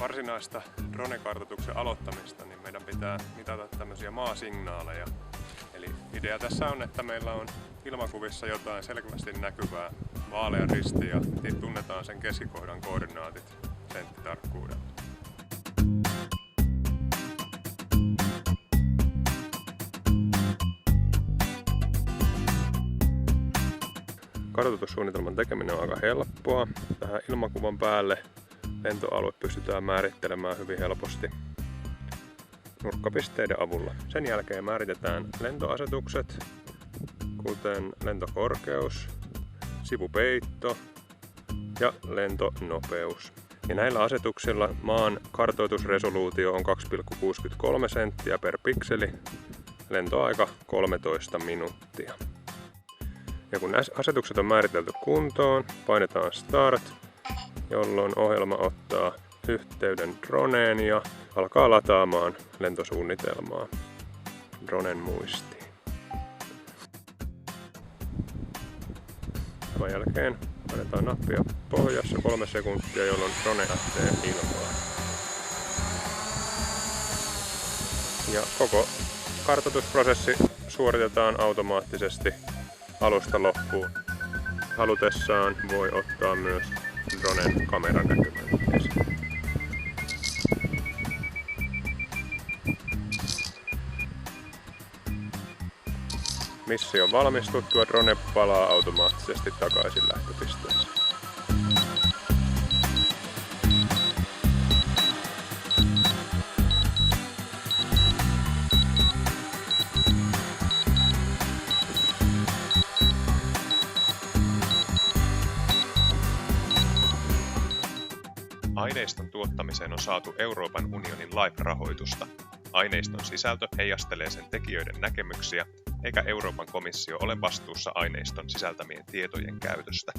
varsinaista drone-kartoituksen aloittamista, niin meidän pitää mitata tämmöisiä maasignaaleja. Eli idea tässä on, että meillä on ilmakuvissa jotain selkeästi näkyvää vaalean risti ja tunnetaan sen keskikohdan koordinaatit senttitarkkuudella. Kartoitussuunnitelman tekeminen on aika helppoa. Tähän ilmakuvan päälle lentoalue pystytään määrittelemään hyvin helposti nurkkapisteiden avulla. Sen jälkeen määritetään lentoasetukset, kuten lentokorkeus, sivupeitto ja lentonopeus. Ja näillä asetuksilla maan kartoitusresoluutio on 2,63 senttiä per pikseli, lentoaika 13 minuuttia. Ja kun asetukset on määritelty kuntoon, painetaan Start, jolloin ohjelma ottaa yhteyden droneen ja alkaa lataamaan lentosuunnitelmaa dronen muistiin. Tämän jälkeen painetaan nappia pohjassa 3 sekuntia, jolloin drone lähtee ilmaan. Ja koko kartoitusprosessi suoritetaan automaattisesti alusta loppuun. Halutessaan voi ottaa myös dronen kameranäkymän esiin. Mission valmistuttua drone palaa automaattisesti takaisin lähtöpisteeseen. Aineiston tuottamiseen on saatu Euroopan unionin LIFE-rahoitusta. Aineiston sisältö heijastelee sen tekijöiden näkemyksiä, eikä Euroopan komissio ole vastuussa aineiston sisältämien tietojen käytöstä.